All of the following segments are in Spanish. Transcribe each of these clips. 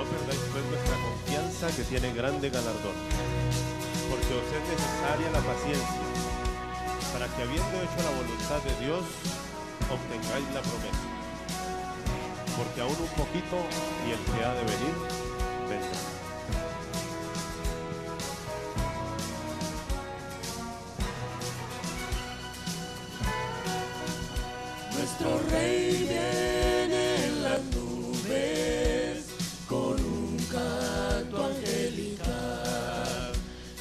No perdáis pues vuestra confianza, que tiene grande galardón, porque os es necesaria la paciencia, para que habiendo hecho la voluntad de Dios, obtengáis la promesa. Porque aún un poquito y el que ha de venir, vendrá. Nuestro Rey viene en las nubes con un canto angelical.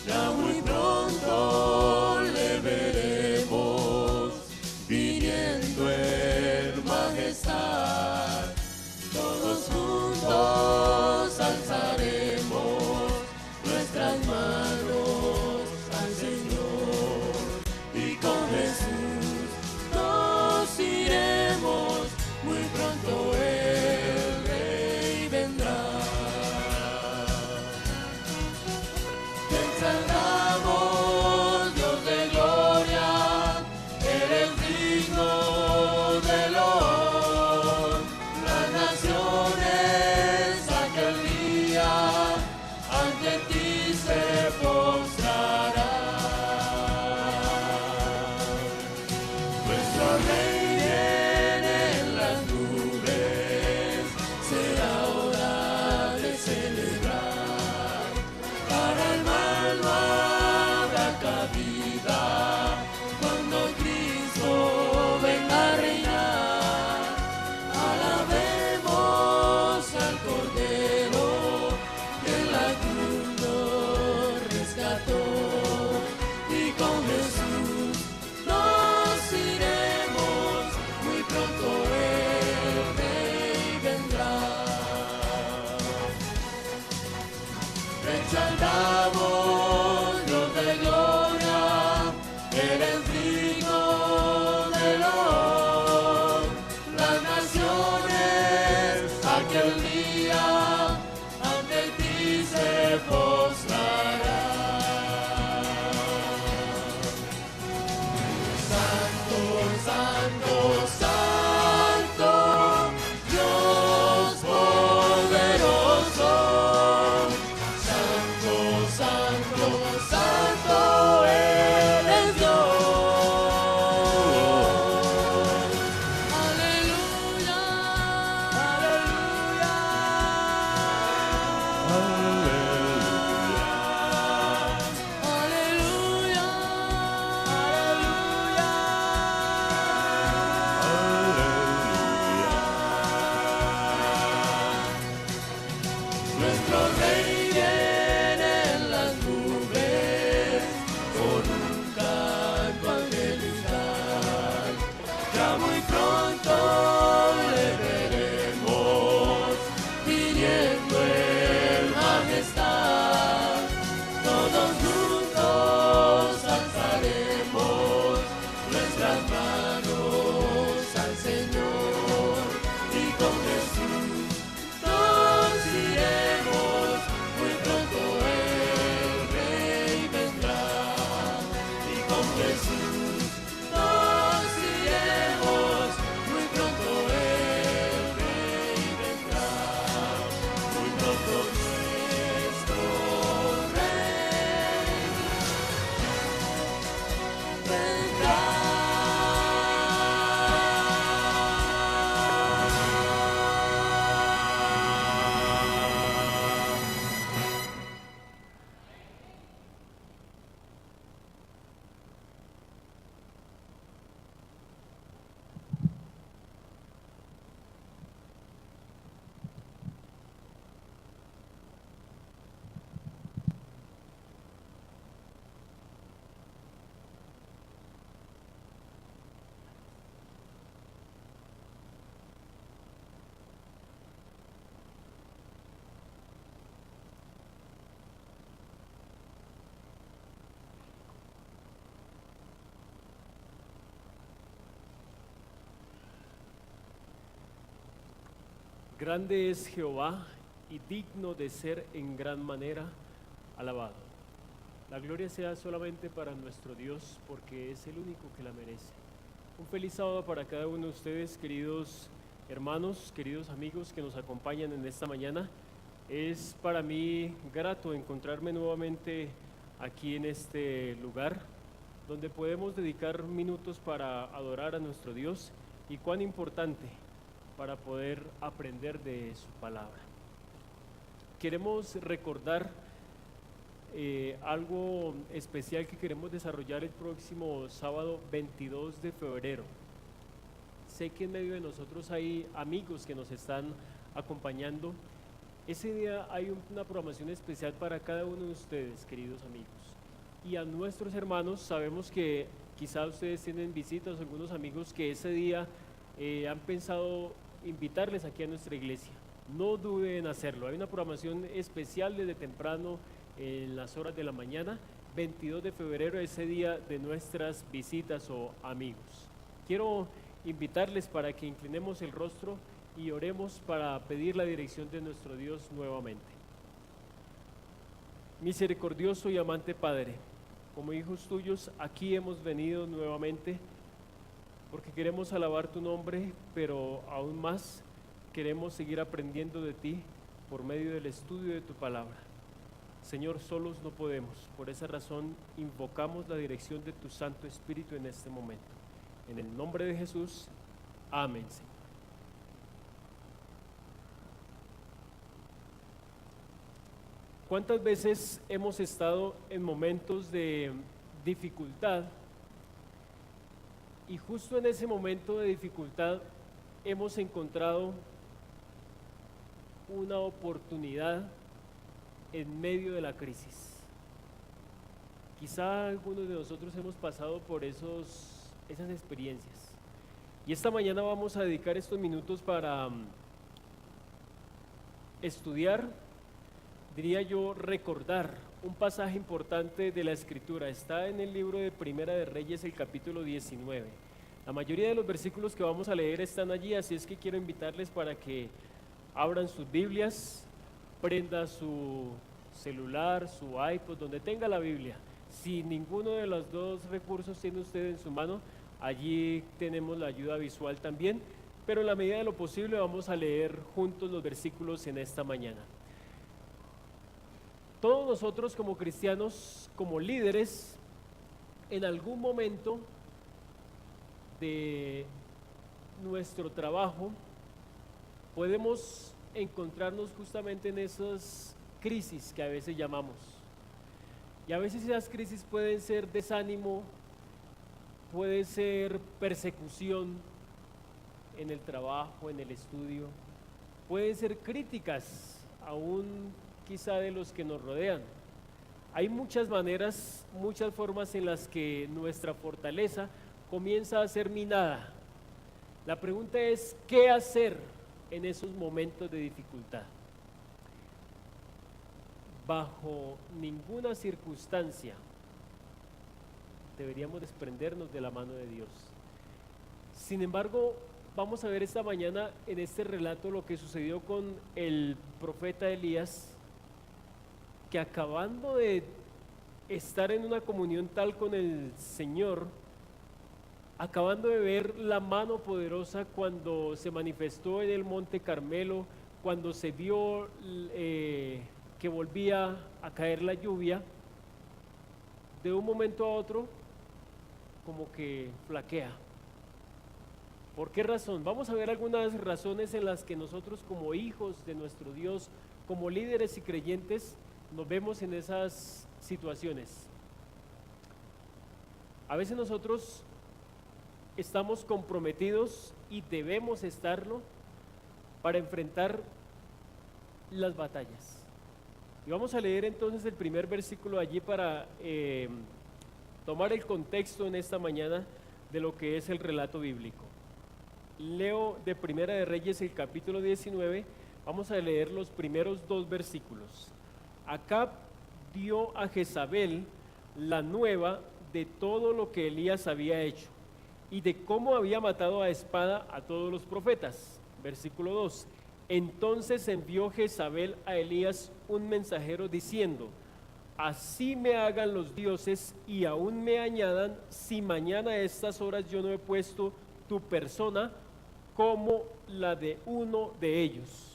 Ya muy pronto le veremos viniendo en majestad. Todos juntos alzaremos nuestras manos al Señor y con Jesús nos iremos, muy pronto el Rey vendrá. Te exaltamos, Dios de gloria, eres digno de loor. Las naciones aquel día ante ti se postrarán. Nuestro Rey viene en las nubes, será hora de celebrar. Para el mal no habrá cabida cuando Cristo venga a reinar. Alabemos al Cordero que en la cruz nos rescató, y con Jesús nos iremos, muy pronto el Rey vendrá. Te exaltamos, Dios de gloria, eres digno de loor. Las naciones aquel día ante ti se postrarán. Santo, santo, santo, Dios poderoso. Santo, santo, santo eres Dios. Aleluya, aleluya, aleluya, Nuestro Rey viene en las nubes con un canto angelical. Ya muy pronto le veremos viniendo en majestad. Todos juntos alzaremos nuestras manos al Señor, y con Jesús nos iremos, muy pronto el Rey vendrá. Y con Jesús nos iremos, muy pronto el Rey vendrá. Muy pronto nuestro Rey vendrá. Grande es Jehová y digno de ser en gran manera alabado. La gloria sea solamente para nuestro Dios, porque es el único que la merece. Un feliz sábado para cada uno de ustedes, queridos hermanos, queridos amigos que nos acompañan en esta mañana. Es para mí grato encontrarme nuevamente aquí en este lugar donde podemos dedicar minutos para adorar a nuestro Dios y cuán importante para poder aprender de su palabra. Queremos recordar algo especial que queremos desarrollar el próximo sábado 22 de febrero. Sé que en medio de nosotros hay amigos que nos están acompañando. Ese día hay una programación especial para cada uno de ustedes, queridos amigos. Y a nuestros hermanos, sabemos que quizá ustedes tienen visitas, algunos amigos que ese día han pensado invitarles aquí a nuestra iglesia. No duden en hacerlo. Hay una programación especial desde temprano en las horas de la mañana, 22 de febrero, ese día de nuestras visitas o amigos. Quiero invitarles para que inclinemos el rostro y oremos para pedir la dirección de nuestro Dios nuevamente. Misericordioso y amante Padre, como hijos tuyos, aquí hemos venido nuevamente porque queremos alabar tu nombre, pero aún más queremos seguir aprendiendo de ti por medio del estudio de tu palabra. Señor, solos no podemos, por esa razón invocamos la dirección de tu Santo Espíritu en este momento. En el nombre de Jesús, amén, Señor. ¿Cuántas veces hemos estado en momentos de dificultad y justo en ese momento de dificultad hemos encontrado una oportunidad en medio de la crisis? Quizá algunos de nosotros hemos pasado por esas experiencias. Y esta mañana vamos a dedicar estos minutos para estudiar, diría yo, recordar un pasaje importante de la Escritura. Está en el libro de Primera de Reyes, el capítulo 19. La mayoría de los versículos que vamos a leer están allí, así es que quiero invitarles para que abran sus Biblias, prenda su celular, su iPod, donde tenga la Biblia. Si ninguno de los dos recursos tiene usted en su mano, allí tenemos la ayuda visual también, pero en la medida de lo posible vamos a leer juntos los versículos en esta mañana. Todos nosotros como cristianos, como líderes, en algún momento de nuestro trabajo podemos encontrarnos justamente en esas crisis que a veces llamamos. Y a veces esas crisis pueden ser desánimo, puede ser persecución en el trabajo, en el estudio, pueden ser críticas aún quizá de los que nos rodean. Hay muchas maneras, muchas formas en las que nuestra fortaleza comienza a ser minada. La pregunta es, ¿qué hacer en esos momentos de dificultad? Bajo ninguna circunstancia deberíamos desprendernos de la mano de Dios. Sin embargo, vamos a ver esta mañana en este relato lo que sucedió con el profeta Elías, que acabando de estar en una comunión tal con el Señor, acabando de ver la mano poderosa cuando se manifestó en el monte Carmelo, cuando se vio que volvía a caer la lluvia, de un momento a otro como que flaquea. ¿Por qué razón? Vamos a ver algunas razones en las que nosotros como hijos de nuestro Dios, como líderes y creyentes, nos vemos en esas situaciones. A veces nosotros estamos comprometidos y debemos estarlo para enfrentar las batallas. Y vamos a leer entonces el primer versículo allí para tomar el contexto en esta mañana de lo que es el relato bíblico. Leo de Primera de Reyes el capítulo 19, vamos a leer los primeros 2 versículos. Acab dio a Jezabel la nueva de todo lo que Elías había hecho y de cómo había matado a espada a todos los profetas. Versículo 2. Entonces envió Jezabel a Elías un mensajero diciendo: así me hagan los dioses y aún me añadan, si mañana a estas horas yo no he puesto tu persona como la de uno de ellos.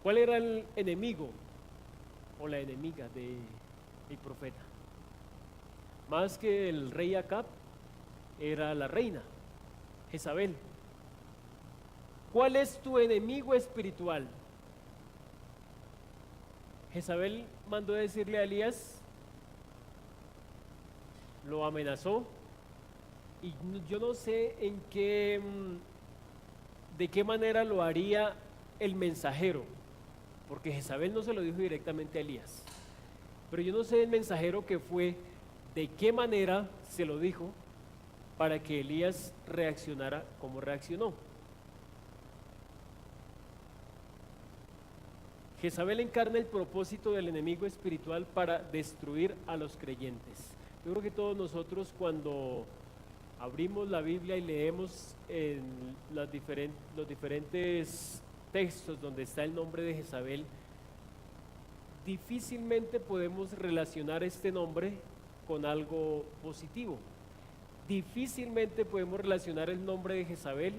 ¿Cuál era el enemigo o la enemiga del profeta? Más que el rey Acab, era la reina Jezabel. ¿Cuál es tu enemigo espiritual? Jezabel mandó decirle a Elías, lo amenazó, y yo no sé de qué manera lo haría el mensajero, porque Jezabel no se lo dijo directamente a Elías, pero yo no sé el mensajero que fue, de qué manera se lo dijo para que Elías reaccionara como reaccionó. Jezabel encarna el propósito del enemigo espiritual para destruir a los creyentes. Yo creo que todos nosotros, cuando abrimos la Biblia y leemos en los diferentes textos donde está el nombre de Jezabel, difícilmente podemos relacionar este nombre con algo positivo. Difícilmente podemos relacionar el nombre de Jezabel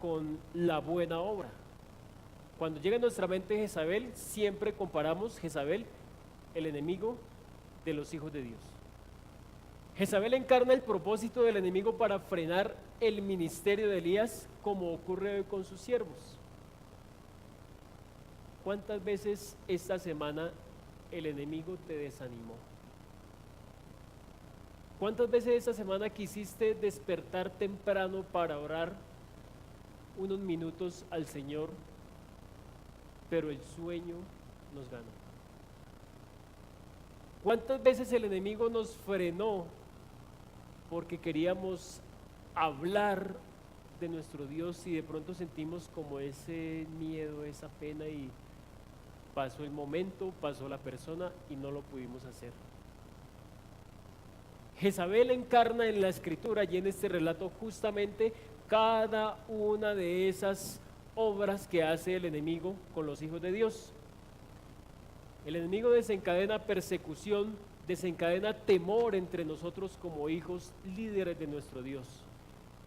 con la buena obra. Cuando llega a nuestra mente Jezabel, siempre comparamos Jezabel, el enemigo de los hijos de Dios. Jezabel encarna el propósito del enemigo para frenar el ministerio de Elías, como ocurre hoy con sus siervos. ¿Cuántas veces esta semana el enemigo te desanimó? ¿Cuántas veces esta semana quisiste despertar temprano para orar unos minutos al Señor, pero el sueño nos ganó? ¿Cuántas veces el enemigo nos frenó porque queríamos hablar de nuestro Dios y de pronto sentimos como ese miedo, esa pena, y pasó el momento, pasó la persona y no lo pudimos hacer? Jezabel encarna en la escritura y en este relato justamente cada una de esas obras que hace el enemigo con los hijos de Dios. El enemigo desencadena persecución, desencadena temor entre nosotros como hijos líderes de nuestro Dios.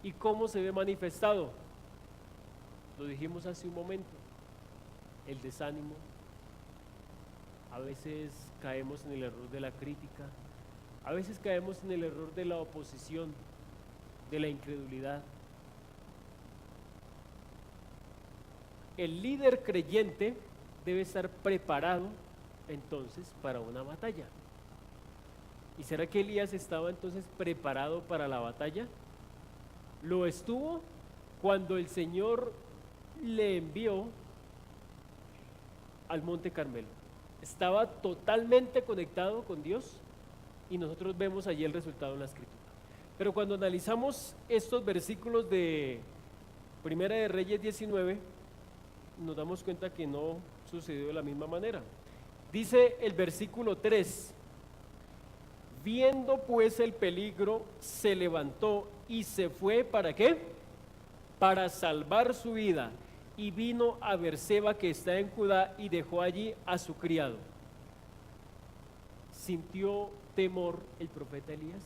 ¿Y cómo se ve manifestado? Lo dijimos hace un momento: el desánimo. A veces caemos en el error de la crítica, a veces caemos en el error de la oposición, de la incredulidad. El líder creyente debe estar preparado entonces para una batalla. ¿Y será que Elías estaba entonces preparado para la batalla? Lo estuvo cuando el Señor le envió al Monte Carmelo. Estaba totalmente conectado con Dios y nosotros vemos allí el resultado en la escritura. Pero cuando analizamos estos versículos de Primera de Reyes 19, nos damos cuenta que no sucedió de la misma manera. Dice el versículo 3: viendo pues el peligro, se levantó y se fue, ¿para qué? Para salvar su vida, y vino a Berseba, que está en Judá, y dejó allí a su criado. ¿Sintió temor el profeta Elías?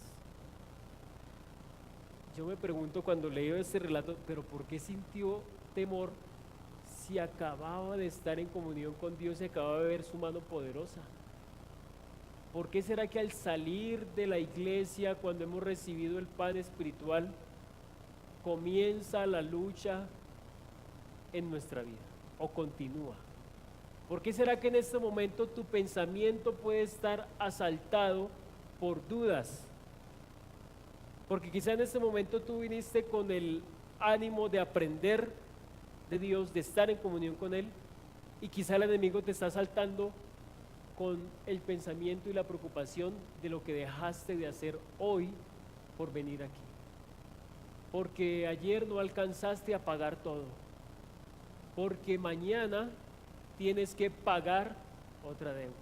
Yo me pregunto cuando leo este relato, ¿pero por qué sintió temor si acababa de estar en comunión con Dios y acababa de ver su mano poderosa? ¿Por qué será que al salir de la iglesia, cuando hemos recibido el pan espiritual, comienza la lucha en nuestra vida o continúa? ¿Por qué será que en este momento tu pensamiento puede estar asaltado por dudas? Porque quizá en este momento tú viniste con el ánimo de aprender de Dios, de estar en comunión con Él, y quizá el enemigo te está asaltando con el pensamiento y la preocupación de lo que dejaste de hacer hoy por venir aquí, porque ayer no alcanzaste a pagar todo, porque mañana tienes que pagar otra deuda,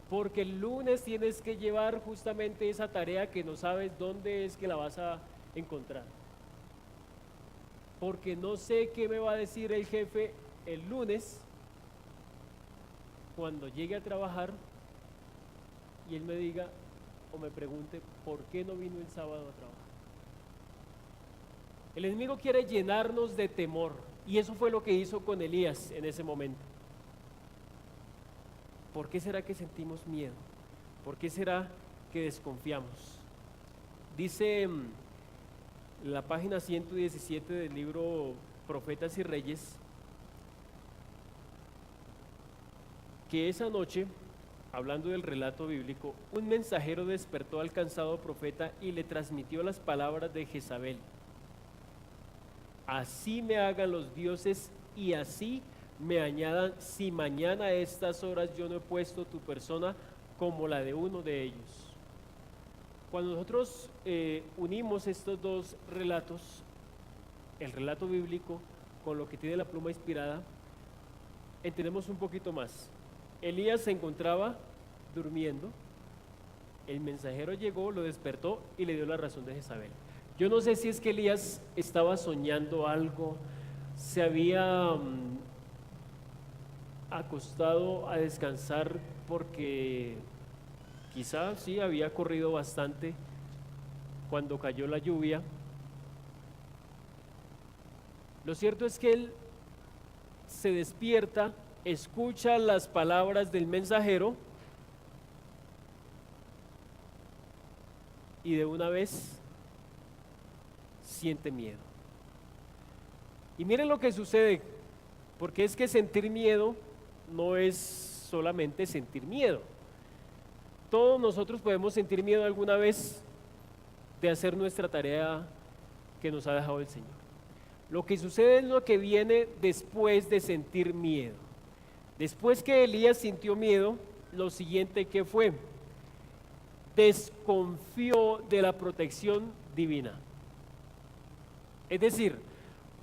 porque el lunes tienes que llevar justamente esa tarea que no sabes dónde es que la vas a encontrar, porque no sé qué me va a decir el jefe el lunes cuando llegue a trabajar y él me diga o me pregunte por qué no vino el sábado a trabajar. El enemigo quiere llenarnos de temor, y eso fue lo que hizo con Elías en ese momento. ¿por qué será que sentimos miedo? ¿Por qué será que desconfiamos? Dice la página 117 del libro Profetas y Reyes que esa noche, hablando del relato bíblico, un mensajero despertó al cansado profeta y le transmitió las palabras de Jezabel. Así me hagan los dioses y así me añadan, si mañana a estas horas yo no he puesto tu persona como la de uno de ellos. Cuando nosotros unimos estos dos relatos, el relato bíblico con lo que tiene la pluma inspirada, entendemos un poquito más. Elías se encontraba durmiendo, el mensajero llegó, lo despertó y le dio la razón de Jezabel. Yo no sé si es que Elías estaba soñando algo, se había acostado a descansar porque quizás sí había corrido bastante cuando cayó la lluvia. Lo cierto es que él se despierta, escucha las palabras del mensajero y de una vez siente miedo. Y miren lo que sucede, porque es que sentir miedo no es solamente sentir miedo. Todos nosotros podemos sentir miedo alguna vez de hacer nuestra tarea que nos ha dejado el Señor. Lo que sucede es lo que viene después de sentir miedo. Después que Elías sintió miedo, lo siguiente que fue, desconfió de la protección divina. Es decir,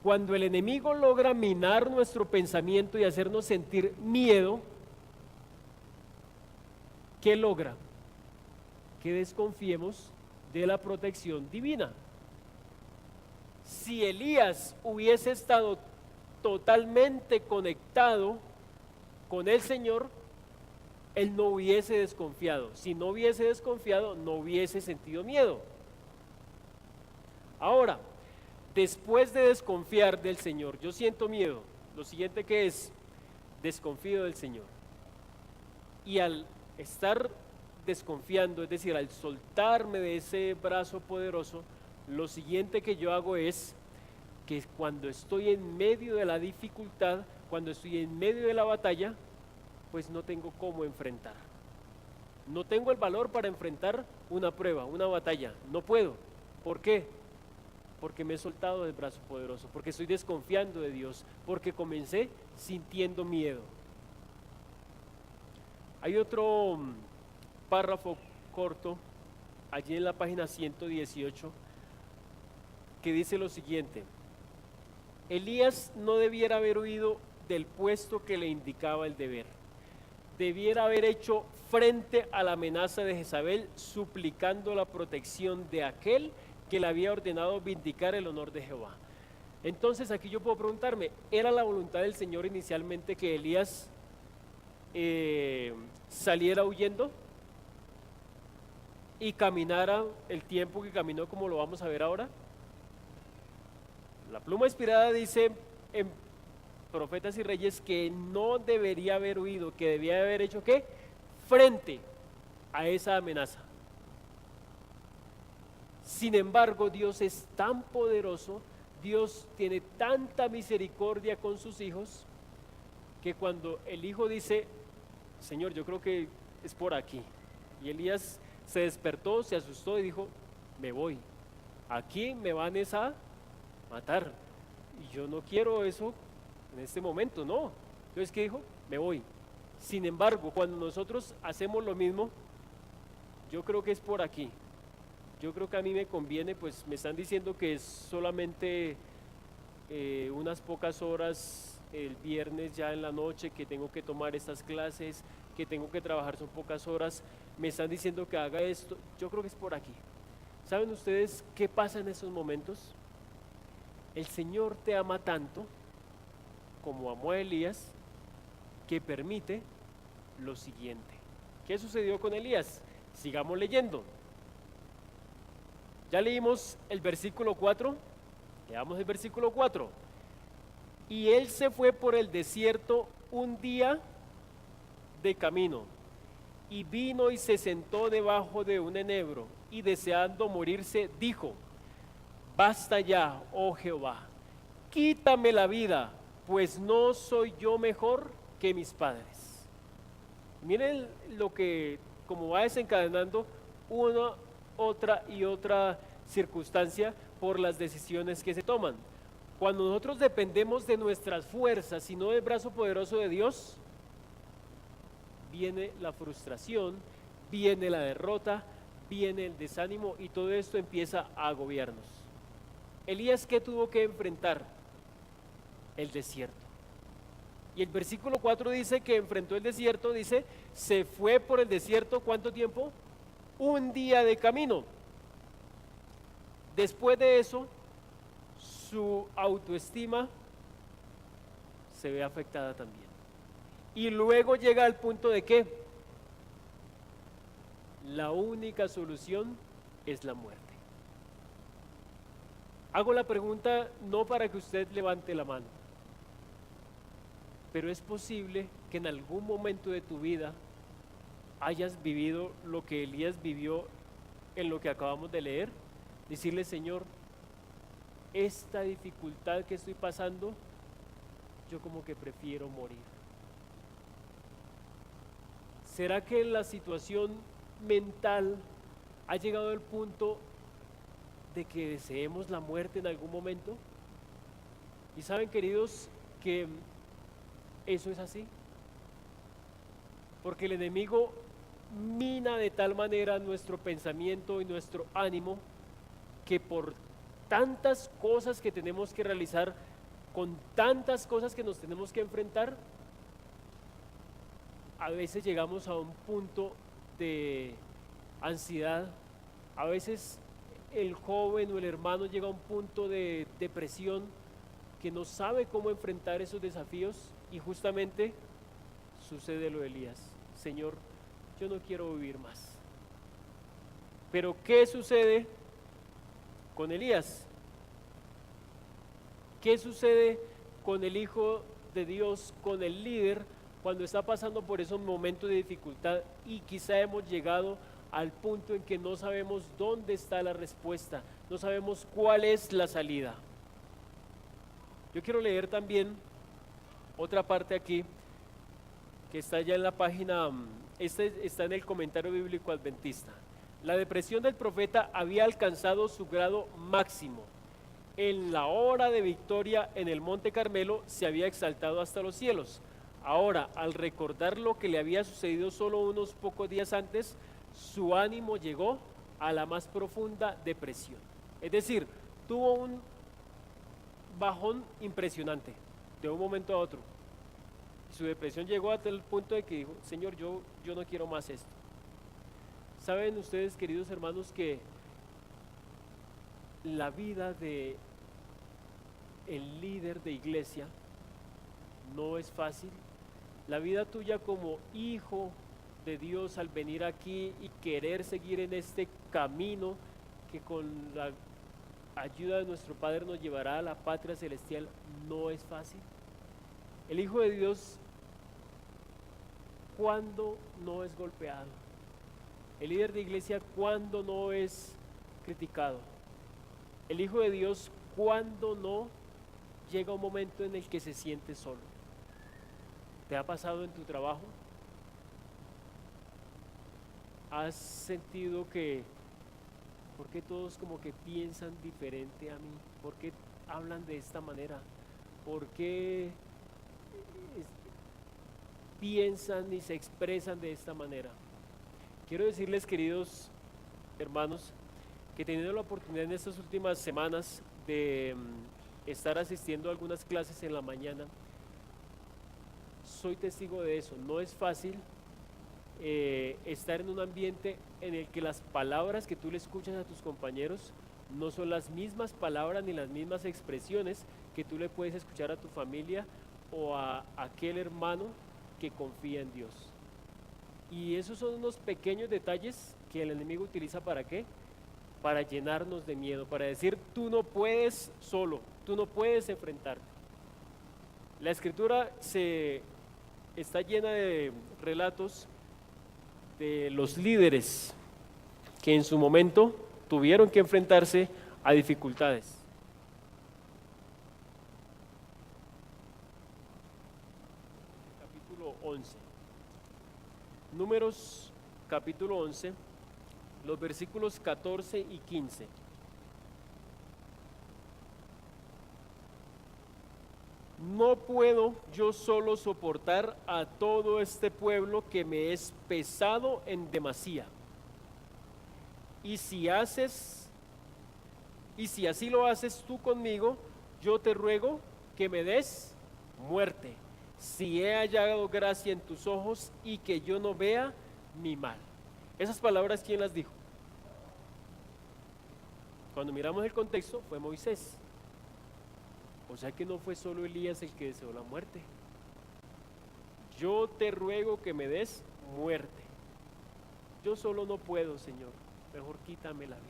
cuando el enemigo logra minar nuestro pensamiento y hacernos sentir miedo, ¿qué logra? Que desconfiemos de la protección divina. Si Elías hubiese estado totalmente conectado con el Señor, él no hubiese desconfiado. Si no hubiese desconfiado, no hubiese sentido miedo. Ahora, después de desconfiar del Señor, yo siento miedo. Lo siguiente que es, desconfío del Señor. Y al estar desconfiando, es decir, al soltarme de ese brazo poderoso, lo siguiente que yo hago es que cuando estoy en medio de la dificultad, cuando estoy en medio de la batalla, pues no tengo cómo enfrentar. No tengo el valor para enfrentar una prueba, una batalla. No puedo. ¿Por qué? Porque me he soltado del brazo poderoso, porque estoy desconfiando de Dios, porque comencé sintiendo miedo. Hay otro párrafo corto allí en la página 118 que dice lo siguiente: Elías no debiera haber huido del puesto que le indicaba el deber. Debiera haber hecho frente a la amenaza de Jezabel, suplicando la protección de aquel que le había ordenado vindicar el honor de Jehová. Entonces aquí yo puedo preguntarme, ¿era la voluntad del Señor inicialmente que Elías saliera huyendo y caminara el tiempo que caminó, como lo vamos a ver ahora? La pluma inspirada dice en Profetas y Reyes que no debería haber huido, que debía haber hecho ¿qué? Frente a esa amenaza. Sin embargo, Dios es tan poderoso, Dios tiene tanta misericordia con sus hijos, que cuando el hijo dice, Señor, yo creo que es por aquí, y Elías se despertó, se asustó y dijo, me voy, aquí me van a matar, y yo no quiero eso en este momento, no. Entonces, ¿qué dijo? Me voy. Sin embargo, cuando nosotros hacemos lo mismo, yo creo que es por aquí. Yo creo que a mí me conviene, pues me están diciendo que es solamente unas pocas horas el viernes ya en la noche, que tengo que tomar estas clases, que tengo que trabajar, son pocas horas, me están diciendo que haga esto, yo creo que es por aquí. ¿Saben ustedes qué pasa en esos momentos? El Señor te ama tanto, como amó a Elías, que permite lo siguiente. ¿Qué sucedió con Elías? Sigamos leyendo. Ya leímos el versículo 4, leamos el versículo 4. Y él se fue por el desierto un día de camino, y vino y se sentó debajo de un enebro, y deseando morirse, dijo: basta ya, oh Jehová, quítame la vida, pues no soy yo mejor que mis padres. Miren lo que, como va desencadenando una, otra y otra circunstancia por las decisiones que se toman. Cuando nosotros dependemos de nuestras fuerzas y no del brazo poderoso de Dios, viene la frustración, viene la derrota, viene el desánimo, y todo esto empieza a agobiarnos. Elías, ¿qué tuvo que enfrentar? El desierto. Y el versículo 4 dice que enfrentó el desierto, dice, se fue por el desierto, ¿cuánto tiempo? Un día de camino. Después de eso, su autoestima se ve afectada también. Y luego llega al punto de que la única solución es la muerte. Hago la pregunta no para que usted levante la mano, pero es posible que en algún momento de tu vida hayas vivido lo que Elías vivió en lo que acabamos de leer. Decirle: Señor, esta dificultad que estoy pasando, yo como que prefiero morir. ¿Será que la situación mental ha llegado al punto de que deseemos la muerte en algún momento? Y saben, queridos, que eso es así, porque el enemigo mina de tal manera nuestro pensamiento y nuestro ánimo, que por tantas cosas que tenemos que realizar, con tantas cosas que nos tenemos que enfrentar, a veces llegamos a un punto de ansiedad. A veces el joven o el hermano llega a un punto de depresión, que no sabe cómo enfrentar esos desafíos, y justamente sucede lo de Elías. Señor, yo no quiero vivir más. Pero ¿qué sucede con Elías? ¿Qué sucede con el Hijo de Dios, con el líder, cuando está pasando por esos momentos de dificultad y quizá hemos llegado al punto en que no sabemos dónde está la respuesta, no sabemos cuál es la salida? Yo quiero leer también otra parte aquí, que está ya en la página, está en el comentario bíblico adventista. La depresión del profeta había alcanzado su grado máximo. En la hora de victoria en el Monte Carmelo se había exaltado hasta los cielos. Ahora, al recordar lo que le había sucedido solo unos pocos días antes, su ánimo llegó a la más profunda depresión. Es decir, tuvo un bajón impresionante de un momento a otro. Su depresión llegó hasta el punto de que dijo: Señor, yo no quiero más esto. ¿Saben ustedes, queridos hermanos, que la vida de el líder de iglesia no es fácil? La vida tuya como hijo de Dios al venir aquí y querer seguir en este camino que con la ayuda de nuestro Padre nos llevará a la patria celestial, no es fácil. El Hijo de Dios, ¿cuándo no es golpeado? El líder de iglesia, ¿cuándo no es criticado? El Hijo de Dios, ¿cuándo no llega un momento en el que se siente solo? ¿Te ha pasado en tu trabajo? ¿Has sentido que, por qué todos como que piensan diferente a mí? ¿Por qué hablan de esta manera? ¿Por qué piensan y se expresan de esta manera? Quiero decirles, queridos hermanos, que teniendo la oportunidad en estas últimas semanas de estar asistiendo a algunas clases en la mañana, soy testigo de eso. No es fácil estar en un ambiente en el que las palabras que tú le escuchas a tus compañeros no son las mismas palabras ni las mismas expresiones que tú le puedes escuchar a tu familia o a aquel hermano que confía en Dios. Y esos son unos pequeños detalles que el enemigo utiliza. ¿Para qué? Para llenarnos de miedo, para decir: tú no puedes solo, tú no puedes enfrentarte. La escritura se está llena de relatos de los líderes que en su momento tuvieron que enfrentarse a dificultades. Capítulo 11. Números capítulo 11, los versículos 14 y 15. No puedo yo solo soportar a todo este pueblo que me es pesado en demasía. Y si así lo haces tú conmigo, yo te ruego que me des muerte, si he hallado gracia en tus ojos y que yo no vea mi mal. Esas palabras, ¿quién las dijo? Cuando miramos el contexto, fue Moisés. O sea que no fue solo Elías el que deseó la muerte. Yo te ruego que me des muerte. Yo solo no puedo, Señor. Mejor quítame la vida.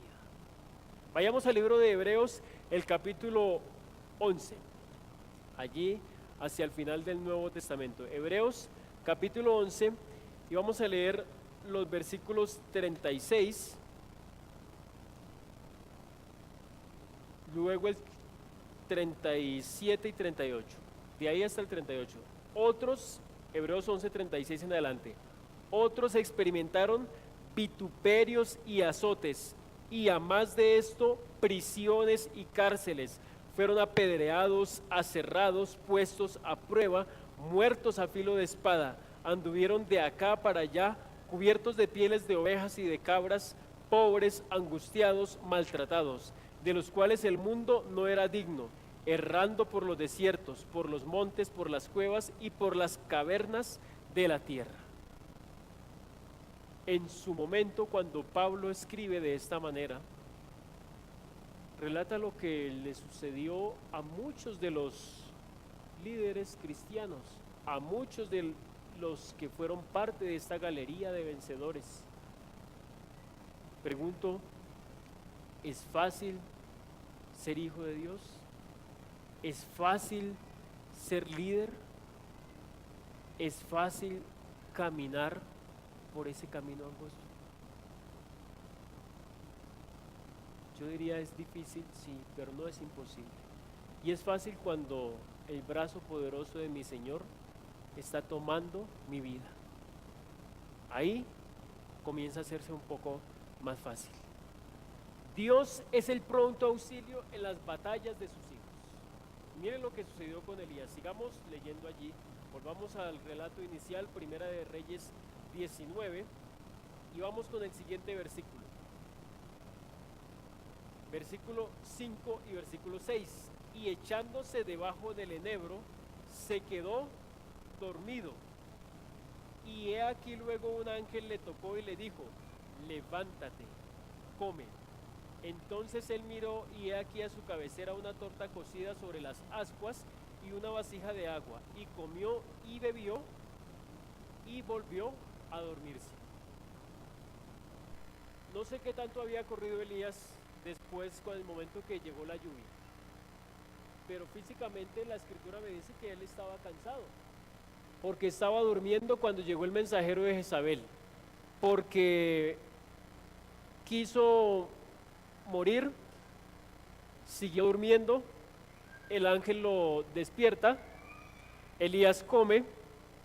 Vayamos al libro de Hebreos, el capítulo 11. Allí, hacia el final del Nuevo Testamento. Hebreos, capítulo 11, y vamos a leer los versículos 36, luego el 37 y 38, de ahí hasta el 38. Otros, Hebreos 11, 36 en adelante, otros experimentaron vituperios y azotes, y a más de esto, prisiones y cárceles. Fueron apedreados, aserrados, puestos a prueba, muertos a filo de espada. Anduvieron de acá para allá, cubiertos de pieles de ovejas y de cabras, pobres, angustiados, maltratados, de los cuales el mundo no era digno, errando por los desiertos, por los montes, por las cuevas y por las cavernas de la tierra. En su momento, cuando Pablo escribe de esta manera, relata lo que le sucedió a muchos de los líderes cristianos, a muchos de los que fueron parte de esta galería de vencedores. Pregunto, ¿es fácil ser hijo de Dios? ¿Es fácil ser líder? ¿Es fácil caminar por ese camino angosto? Yo diría es difícil, sí, pero no es imposible. Y es fácil cuando el brazo poderoso de mi Señor está tomando mi vida. Ahí comienza a hacerse un poco más fácil. Dios es el pronto auxilio en las batallas de sus hijos. Miren lo que sucedió con Elías. Sigamos leyendo allí. Volvamos al relato inicial, Primera de Reyes 19, y vamos con el siguiente versículo. Versículo 5 y versículo 6. Y echándose debajo del enebro, se quedó dormido. Y he aquí luego un ángel le tocó y le dijo: levántate, come. Entonces él miró y he aquí a su cabecera una torta cocida sobre las ascuas y una vasija de agua. Y comió y bebió y volvió a dormirse. No sé qué tanto había corrido Elías después con el momento que llegó la lluvia, pero físicamente la escritura me dice que él estaba cansado, porque estaba durmiendo cuando llegó el mensajero de Jezabel, porque quiso morir, siguió durmiendo, el ángel lo despierta, Elías come,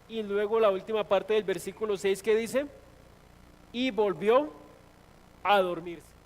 y luego la última parte del versículo 6 que dice: y volvió a dormirse.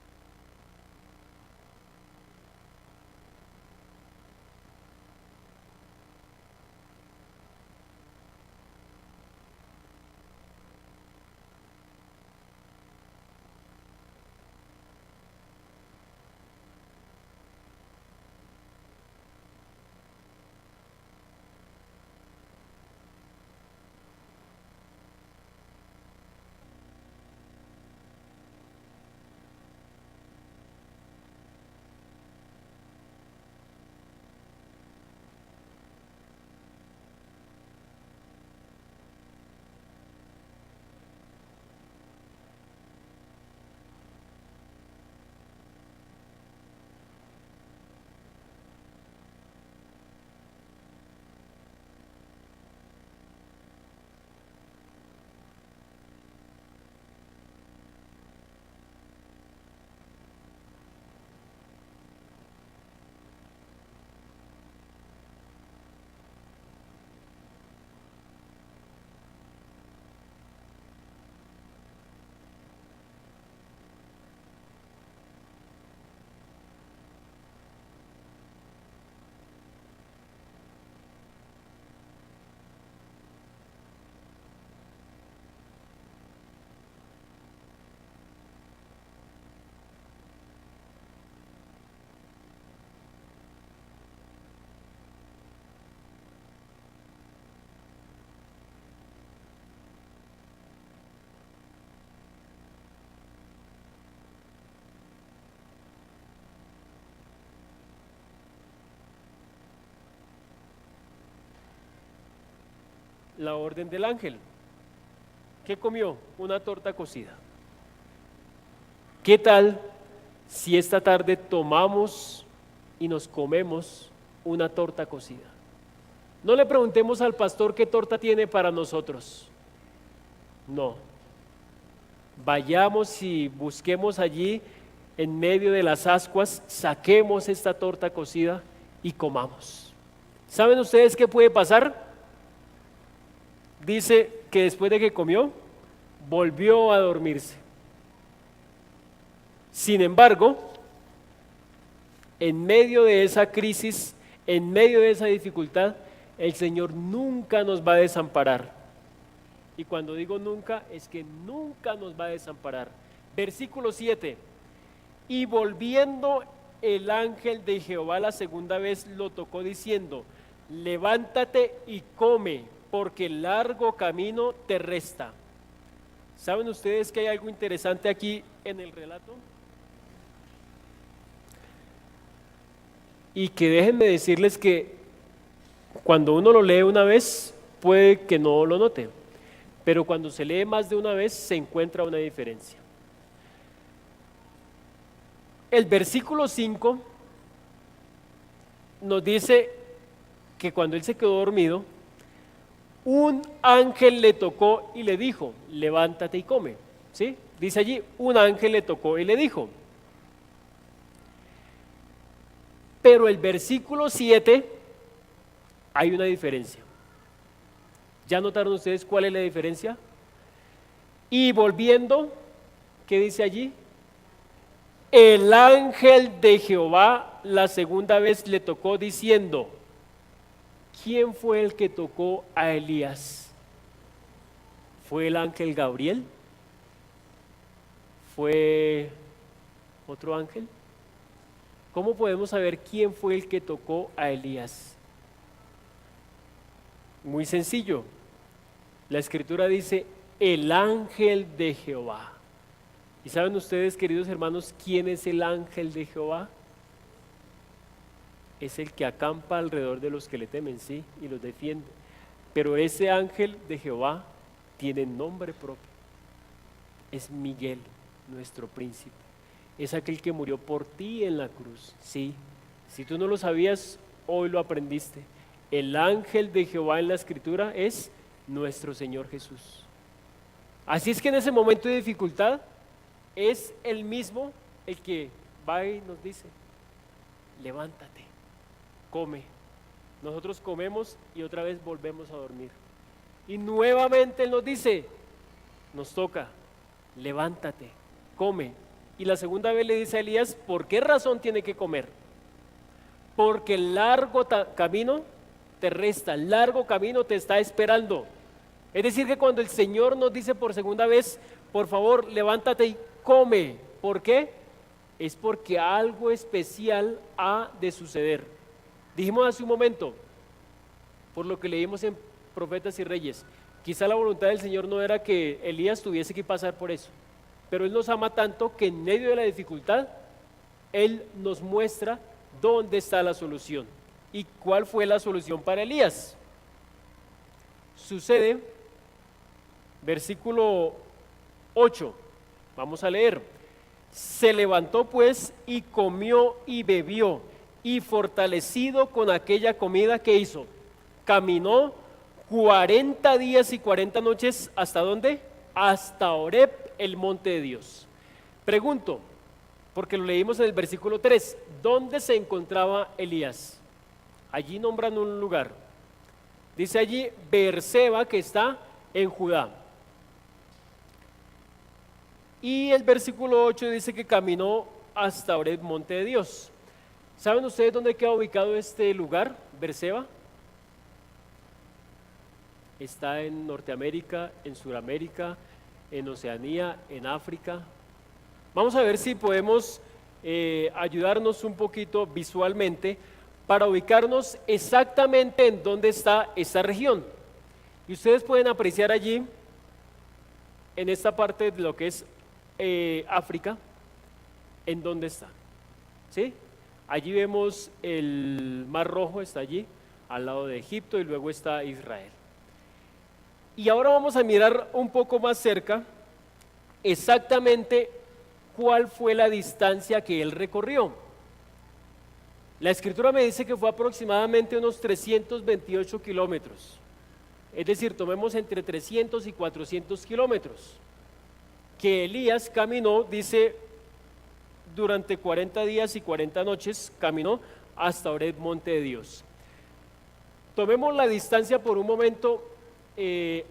la orden del ángel. ¿Qué comió? Una torta cocida. ¿Qué tal si esta tarde tomamos y nos comemos una torta cocida? No le preguntemos al pastor qué torta tiene para nosotros. No. Vayamos y busquemos allí en medio de las ascuas, saquemos esta torta cocida y comamos. ¿Saben ustedes qué puede pasar? Dice que después de que comió, volvió a dormirse. Sin embargo, en medio de esa crisis, en medio de esa dificultad, el Señor nunca nos va a desamparar. Y cuando digo nunca, es que nunca nos va a desamparar. Versículo 7. Y volviendo el ángel de Jehová la segunda vez lo tocó diciendo: levántate y come, porque el largo camino te resta. ¿Saben ustedes que hay algo interesante aquí en el relato? Y que déjenme decirles que cuando uno lo lee una vez, puede que no lo note, pero cuando se lee más de una vez se encuentra una diferencia. El versículo 5 nos dice que cuando él se quedó dormido, un ángel le tocó y le dijo: levántate y come. ¿Sí? Dice allí, un ángel le tocó y le dijo. Pero el versículo 7 hay una diferencia. ¿Ya notaron ustedes cuál es la diferencia? Y volviendo, ¿qué dice allí? El ángel de Jehová la segunda vez le tocó diciendo. ¿Quién fue el que tocó a Elías? ¿Fue el ángel Gabriel? ¿Fue otro ángel? ¿Cómo podemos saber quién fue el que tocó a Elías? Muy sencillo. La escritura dice: el ángel de Jehová. ¿Y saben ustedes, queridos hermanos, quién es el ángel de Jehová? Es el que acampa alrededor de los que le temen, sí, y los defiende. Pero ese ángel de Jehová tiene nombre propio. Es Miguel, nuestro príncipe. Es aquel que murió por ti en la cruz, sí. Si tú no lo sabías, hoy lo aprendiste. El ángel de Jehová en la escritura es nuestro Señor Jesús. Así es que en ese momento de dificultad, es el mismo el que va y nos dice: levántate, come. Nosotros comemos y otra vez volvemos a dormir. Y nuevamente Él nos dice, nos toca: levántate, come. Y la segunda vez le dice a Elías: ¿por qué razón tiene que comer? Porque el largo camino te resta, el largo camino te está esperando. Es decir, que cuando el Señor nos dice por segunda vez: por favor, levántate y come. ¿Por qué? Es porque algo especial ha de suceder. Dijimos hace un momento, por lo que leímos en Profetas y Reyes, quizá la voluntad del Señor no era que Elías tuviese que pasar por eso, pero Él nos ama tanto que en medio de la dificultad, Él nos muestra dónde está la solución. ¿Y cuál fue la solución para Elías? Sucede, versículo 8, vamos a leer: se levantó pues y comió y bebió, y fortalecido con aquella comida que hizo, caminó 40 días y 40 noches. ¿Hasta dónde? Hasta Horeb, el monte de Dios. Pregunto, porque lo leímos en el versículo 3, ¿dónde se encontraba Elías? Allí nombran un lugar. Dice allí Beerseba, que está en Judá. Y el versículo 8 dice que caminó hasta Horeb, monte de Dios. ¿Saben ustedes dónde queda ubicado este lugar, Beerseba? Está en Norteamérica, en Sudamérica, en Oceanía, en África. Vamos a ver si podemos ayudarnos un poquito visualmente para ubicarnos exactamente en dónde está esta región. Y ustedes pueden apreciar allí, en esta parte de lo que es África, en dónde está. ¿Sí? Allí vemos el Mar Rojo, está allí, al lado de Egipto, y luego está Israel. Y ahora vamos a mirar un poco más cerca exactamente cuál fue la distancia que él recorrió. La escritura me dice que fue aproximadamente unos 328 kilómetros. Es decir, tomemos entre 300 y 400 kilómetros. Que Elías caminó, dice, durante 40 días y 40 noches, caminó hasta Horeb, monte de Dios. Tomemos la distancia por un momento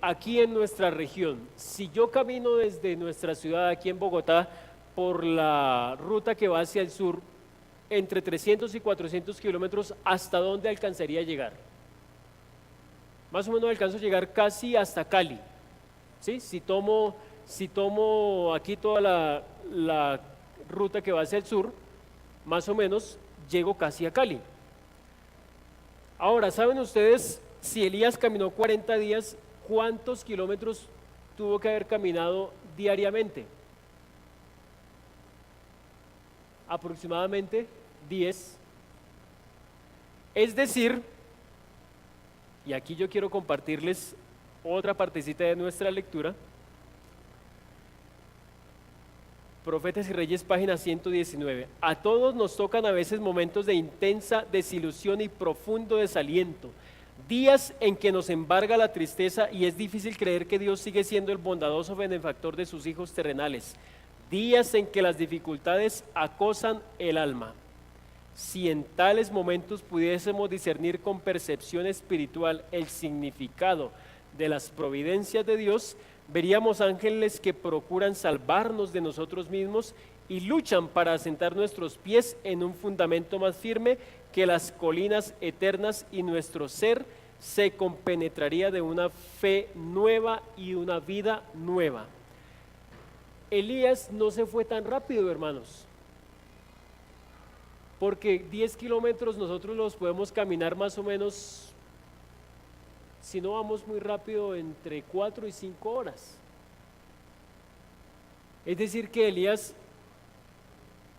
aquí en nuestra región. Si yo camino desde nuestra ciudad aquí en Bogotá por la ruta que va hacia el sur, entre 300 y 400 kilómetros, ¿hasta dónde alcanzaría a llegar? Más o menos alcanzo a llegar casi hasta Cali, ¿sí? Si tomo aquí toda la ruta que va hacia el sur, más o menos llego casi a Cali. Ahora, ¿saben ustedes si Elías caminó 40 días, cuántos kilómetros tuvo que haber caminado diariamente? Aproximadamente 10. Es decir, y aquí yo quiero compartirles otra partecita de nuestra lectura. Profetas y Reyes, página 119. A todos nos tocan a veces momentos de intensa desilusión y profundo desaliento, días en que nos embarga la tristeza y es difícil creer que Dios sigue siendo el bondadoso benefactor de sus hijos terrenales, días en que las dificultades acosan el alma. Si en tales momentos pudiésemos discernir con percepción espiritual el significado de las providencias de Dios, veríamos ángeles que procuran salvarnos de nosotros mismos y luchan para asentar nuestros pies en un fundamento más firme que las colinas eternas, y nuestro ser se compenetraría de una fe nueva y una vida nueva. Elías no se fue tan rápido, hermanos, porque 10 kilómetros nosotros los podemos caminar más o menos, si no vamos muy rápido, entre 4 y 5 horas. Es decir que Elías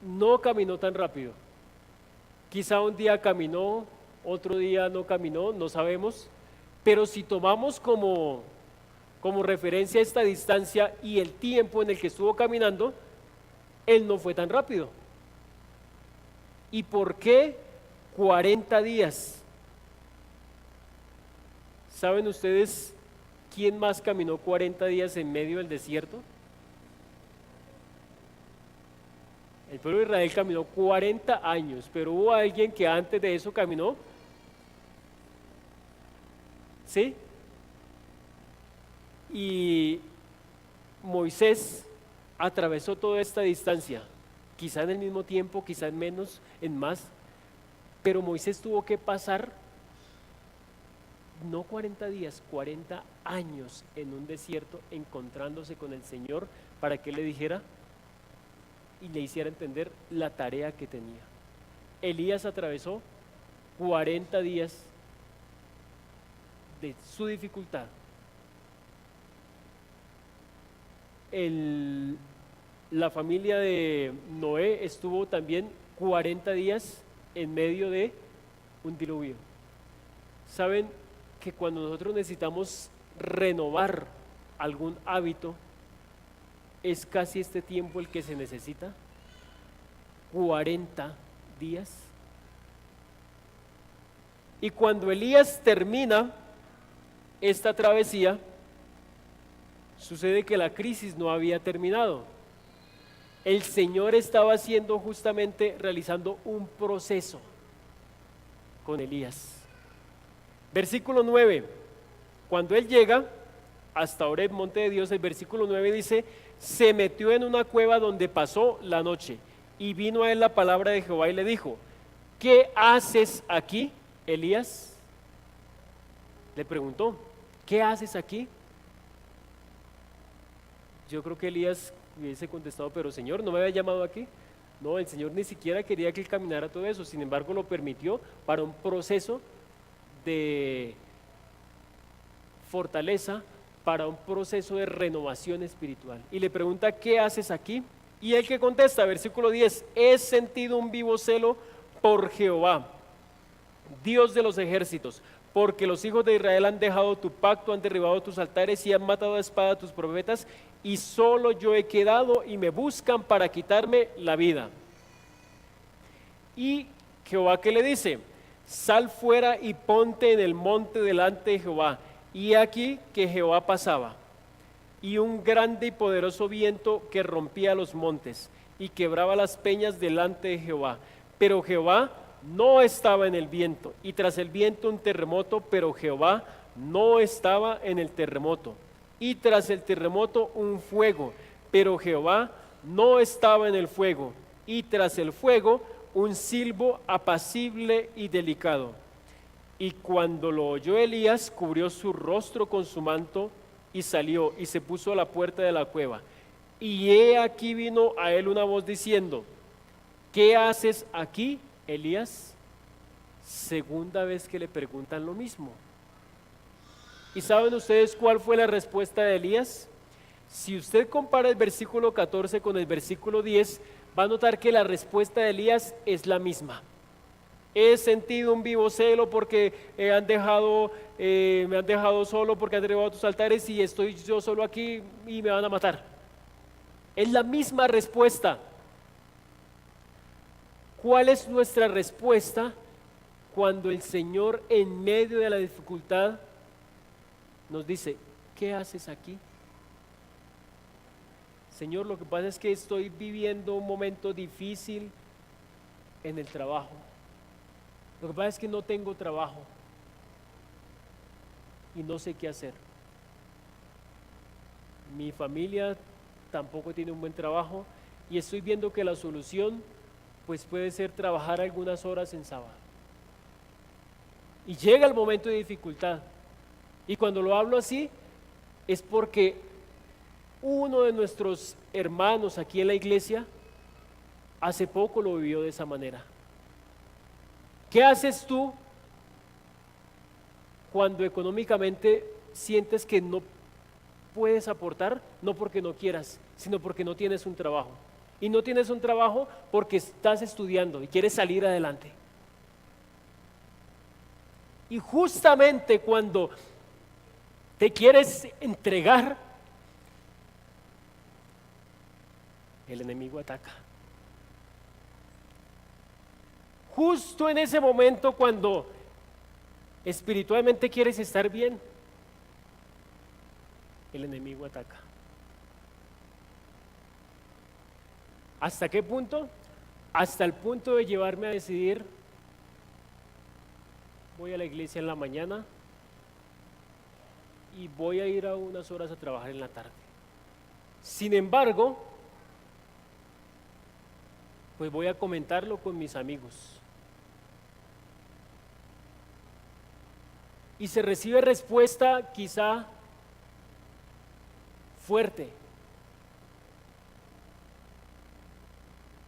no caminó tan rápido. Quizá un día caminó, otro día no caminó, no sabemos, pero si tomamos como referencia esta distancia y el tiempo en el que estuvo caminando, él no fue tan rápido. ¿Y por qué 40 días? ¿Saben ustedes quién más caminó 40 días en medio del desierto? El pueblo de Israel caminó 40 años, pero hubo alguien que antes de eso caminó. ¿Sí? Y Moisés atravesó toda esta distancia, quizá en el mismo tiempo, quizá en menos, en más, pero Moisés tuvo que pasar no 40 días, 40 años en un desierto encontrándose con el Señor para que le dijera y le hiciera entender la tarea que tenía. Elías atravesó 40 días de su dificultad. La familia de Noé estuvo también 40 días en medio de un diluvio. ¿Saben que cuando nosotros necesitamos renovar algún hábito, es casi este tiempo el que se necesita? 40 días. Y cuando Elías termina esta travesía, sucede que la crisis no había terminado. El Señor estaba realizando un proceso con Elías. Versículo 9, cuando él llega hasta Horeb, monte de Dios, el versículo 9 dice: se metió en una cueva donde pasó la noche, y vino a él la palabra de Jehová y le dijo: ¿qué haces aquí, Elías? Le preguntó: ¿qué haces aquí? Yo creo que Elías hubiese contestado: pero Señor, ¿no me había llamado aquí? No, el Señor ni siquiera quería que él caminara todo eso, sin embargo lo permitió para un proceso de fortaleza, para un proceso de renovación espiritual. Y le pregunta: ¿qué haces aquí? Y él que contesta, versículo 10: he sentido un vivo celo por Jehová, Dios de los ejércitos, porque los hijos de Israel han dejado tu pacto, han derribado tus altares y han matado a espada a tus profetas, y solo yo he quedado y me buscan para quitarme la vida. Y Jehová, ¿qué le dice? Sal fuera y ponte en el monte delante de Jehová. Y aquí que Jehová pasaba, y un grande y poderoso viento que rompía los montes y quebraba las peñas delante de Jehová. Pero Jehová no estaba en el viento, y tras el viento un terremoto, pero Jehová no estaba en el terremoto. Y tras el terremoto un fuego, pero Jehová no estaba en el fuego. Y tras el fuego un silbo apacible y delicado. Y cuando lo oyó Elías, cubrió su rostro con su manto y salió y se puso a la puerta de la cueva. Y he aquí vino a él una voz diciendo: ¿qué haces aquí, Elías? Segunda vez que le preguntan lo mismo. ¿Y saben ustedes cuál fue la respuesta de Elías? Si usted compara el versículo 14 con el versículo 10, va a notar que la respuesta de Elías es la misma. He sentido un vivo celo porque me han dejado solo, porque han derribado tus altares y estoy yo solo aquí y me van a matar. Es la misma respuesta. ¿Cuál es nuestra respuesta cuando el Señor en medio de la dificultad nos dice: ¿qué haces aquí? Señor, lo que pasa es que estoy viviendo un momento difícil en el trabajo. Lo que pasa es que no tengo trabajo y no sé qué hacer. Mi familia tampoco tiene un buen trabajo y estoy viendo que la solución pues puede ser trabajar algunas horas en sábado. Y llega el momento de dificultad. Y cuando lo hablo así es porque uno de nuestros hermanos aquí en la iglesia hace poco lo vivió de esa manera. ¿Qué haces tú cuando económicamente sientes que no puedes aportar? No porque no quieras, sino porque no tienes un trabajo. Y no tienes un trabajo porque estás estudiando y quieres salir adelante. Y justamente cuando te quieres entregar, el enemigo ataca. Justo en ese momento cuando espiritualmente quieres estar bien, el enemigo ataca. ¿Hasta qué punto? Hasta el punto de llevarme a decidir: voy a la iglesia en la mañana y voy a ir a unas horas a trabajar en la tarde. Sin embargo, pues voy a comentarlo con mis amigos. Y se recibe respuesta quizá fuerte.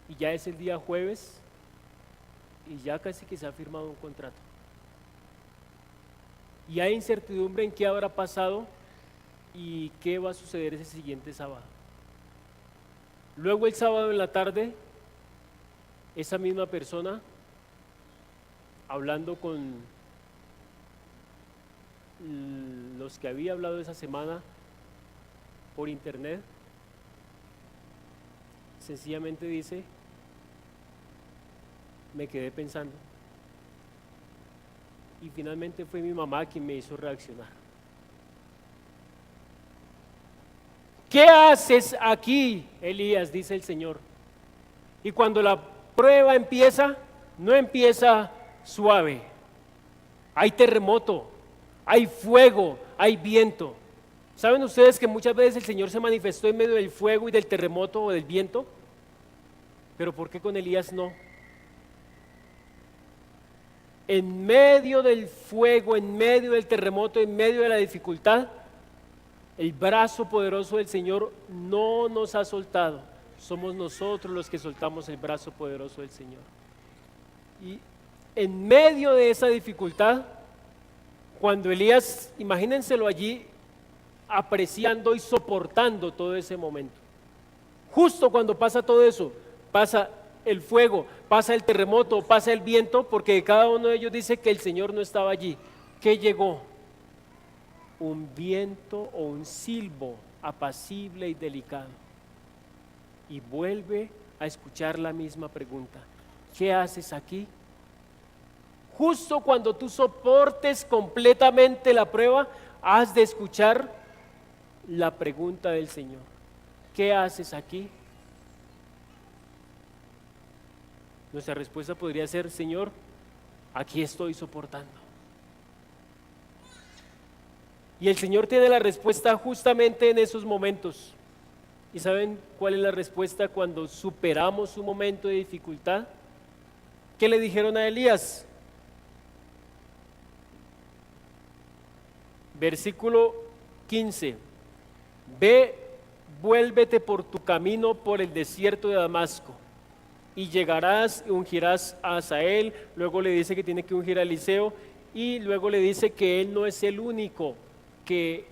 Y ya es el día jueves y ya casi que se ha firmado un contrato. Y hay incertidumbre en qué habrá pasado y qué va a suceder ese siguiente sábado. Luego el sábado en la tarde, esa misma persona, hablando con los que había hablado esa semana por internet, sencillamente dice: me quedé pensando. Y finalmente fue mi mamá quien me hizo reaccionar. ¿Qué haces aquí, Elías?, dice el Señor. Y cuando la prueba empieza, no empieza suave. Hay terremoto, hay fuego, hay viento. ¿Saben ustedes que muchas veces el Señor se manifestó en medio del fuego y del terremoto o del viento? Pero ¿por qué con Elías no? En medio del fuego, en medio del terremoto, en medio de la dificultad, el brazo poderoso del Señor no nos ha soltado. Somos nosotros los que soltamos el brazo poderoso del Señor. Y en medio de esa dificultad, cuando Elías, imagínenselo allí, apreciando y soportando todo ese momento. Justo cuando pasa todo eso, pasa el fuego, pasa el terremoto, pasa el viento, porque cada uno de ellos dice que el Señor no estaba allí. ¿Qué llegó? Un viento o un silbo apacible y delicado. Y vuelve a escuchar la misma pregunta: ¿qué haces aquí? Justo cuando tú soportes completamente la prueba, has de escuchar la pregunta del Señor: ¿qué haces aquí? Nuestra respuesta podría ser: Señor, aquí estoy soportando. Y el Señor tiene la respuesta justamente en esos momentos. ¿Y saben cuál es la respuesta cuando superamos un momento de dificultad? ¿Qué le dijeron a Elías? Versículo 15: ve, vuélvete por tu camino por el desierto de Damasco, y llegarás y ungirás a Hazael. Luego le dice que tiene que ungir a Eliseo, y luego le dice que él no es el único que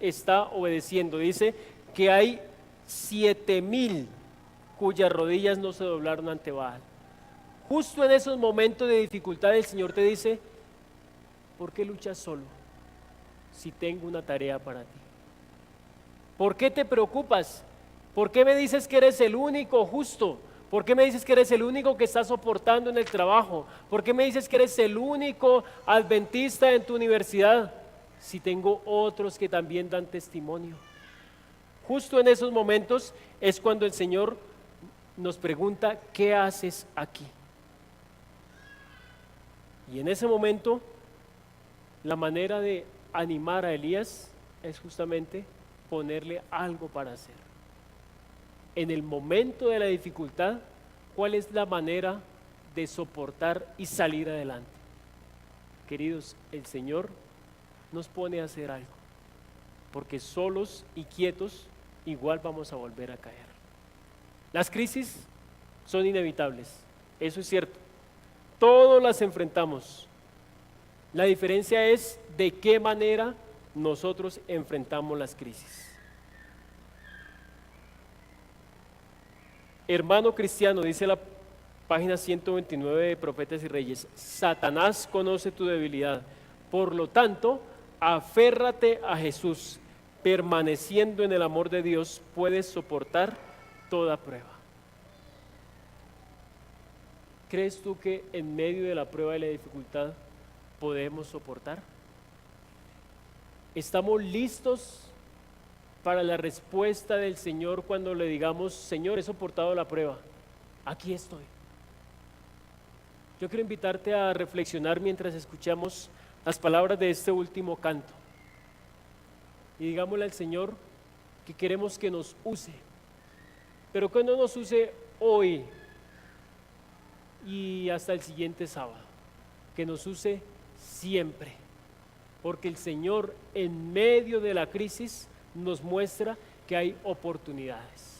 está obedeciendo. Dice que hay 7,000 cuyas rodillas no se doblaron ante Baal. Justo en esos momentos de dificultad el Señor te dice: ¿por qué luchas solo si tengo una tarea para ti? ¿Por qué te preocupas? ¿Por qué me dices que eres el único justo? ¿Por qué me dices que eres el único que está soportando en el trabajo? ¿Por qué me dices que eres el único adventista en tu universidad si tengo otros que también dan testimonio? Justo en esos momentos es cuando el Señor nos pregunta: ¿qué haces aquí? Y en ese momento la manera de animar a Elías es justamente ponerle algo para hacer. En el momento de la dificultad, ¿cuál es la manera de soportar y salir adelante? Queridos, el Señor nos pone a hacer algo, porque solos y quietos igual vamos a volver a caer. Las crisis son inevitables, eso es cierto. Todos las enfrentamos. La diferencia es de qué manera nosotros enfrentamos las crisis. Hermano cristiano, dice la página 129 de Profetas y Reyes: Satanás conoce tu debilidad, por lo tanto, aférrate a Jesús. Permaneciendo en el amor de Dios, puedes soportar toda prueba. ¿Crees tú que en medio de la prueba y la dificultad podemos soportar? ¿Estamos listos para la respuesta del Señor cuando le digamos: Señor, he soportado la prueba, aquí estoy? Yo quiero invitarte a reflexionar mientras escuchamos las palabras de este último canto, y digámosle al Señor que queremos que nos use, pero que no nos use hoy y hasta el siguiente sábado, que nos use siempre, porque el Señor en medio de la crisis nos muestra que hay oportunidades.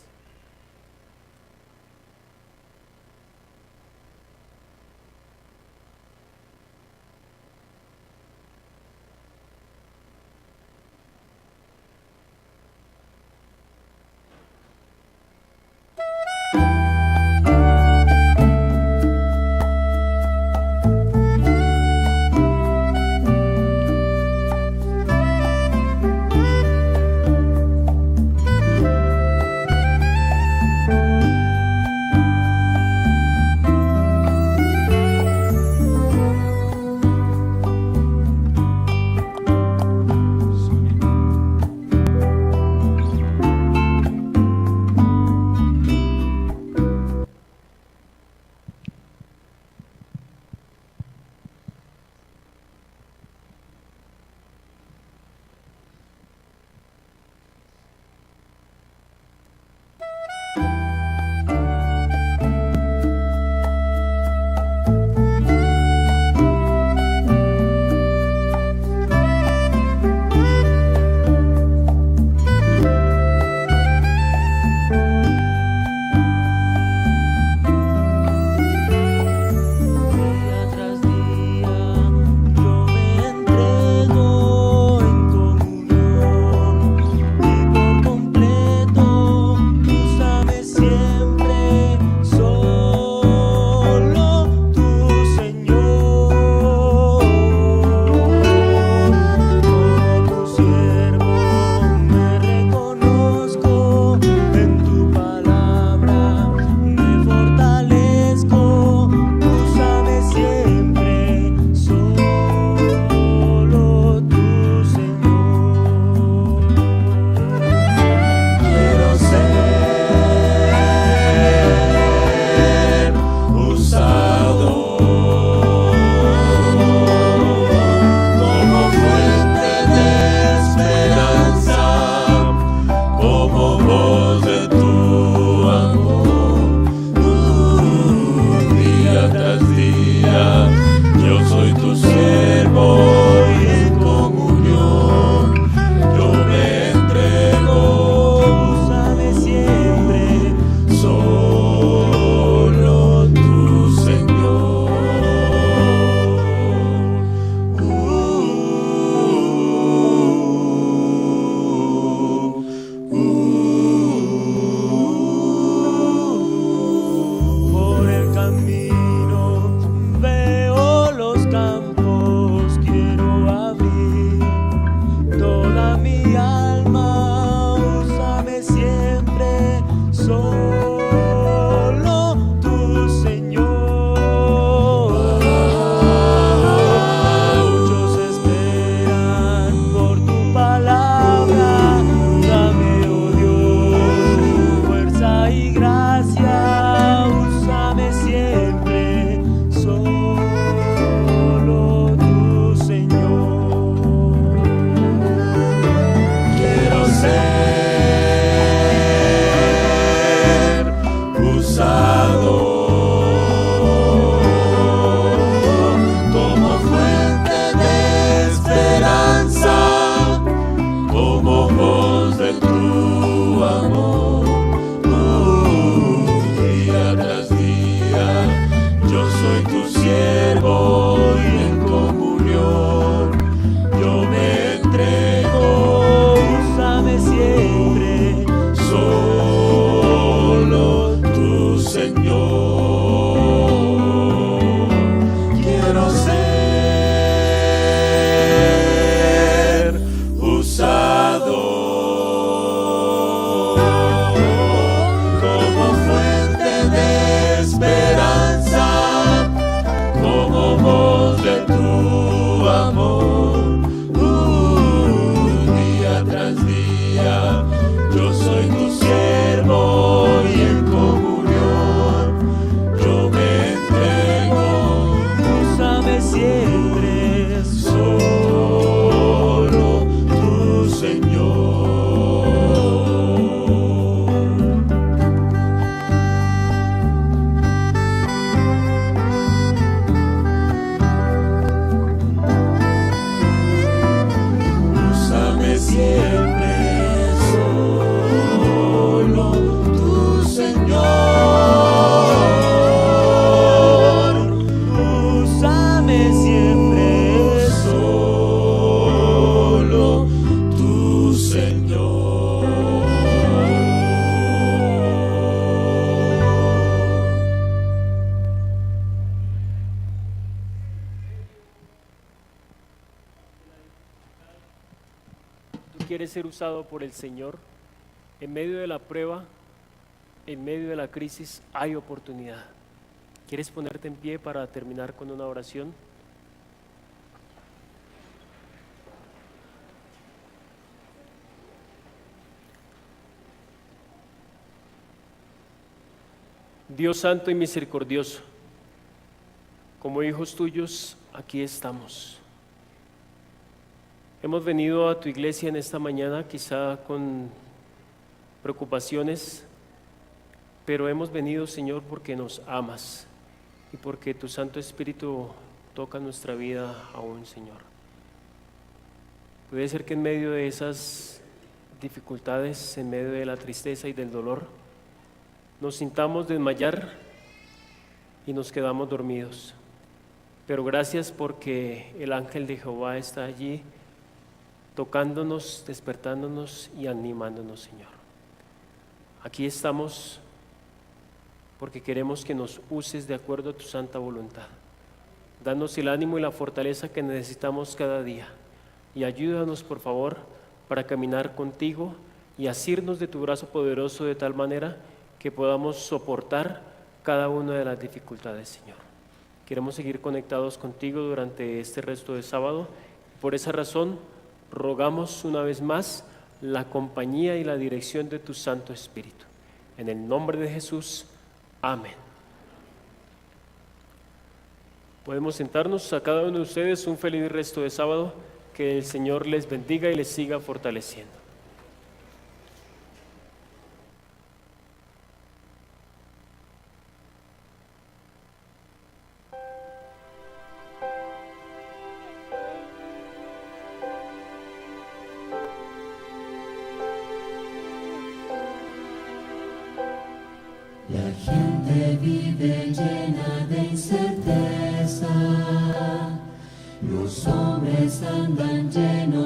quieres ser usado por el Señor, en medio de la prueba, en medio de la crisis, hay oportunidad. ¿Quieres ponerte en pie para terminar con una oración? Dios santo y misericordioso, como hijos tuyos, aquí estamos. Hemos venido a tu iglesia en esta mañana, quizá con preocupaciones, pero hemos venido, Señor, porque nos amas y porque tu Santo Espíritu toca nuestra vida aún, Señor. Puede ser que en medio de esas dificultades, en medio de la tristeza y del dolor, nos sintamos desmayar y nos quedamos dormidos. Pero gracias porque el ángel de Jehová está allí tocándonos, despertándonos y animándonos, Señor. Aquí estamos porque queremos que nos uses de acuerdo a tu santa voluntad. Danos el ánimo y la fortaleza que necesitamos cada día y ayúdanos, por favor, para caminar contigo y asirnos de tu brazo poderoso de tal manera que podamos soportar cada una de las dificultades, Señor. Queremos seguir conectados contigo durante este resto de sábado. Por esa razón, rogamos una vez más la compañía y la dirección de tu Santo Espíritu. En el nombre de Jesús, amén. Podemos sentarnos. A cada uno de ustedes un feliz resto de sábado. Que el Señor les bendiga y les siga fortaleciendo. La gente vive llena de incerteza, los hombres andan llenos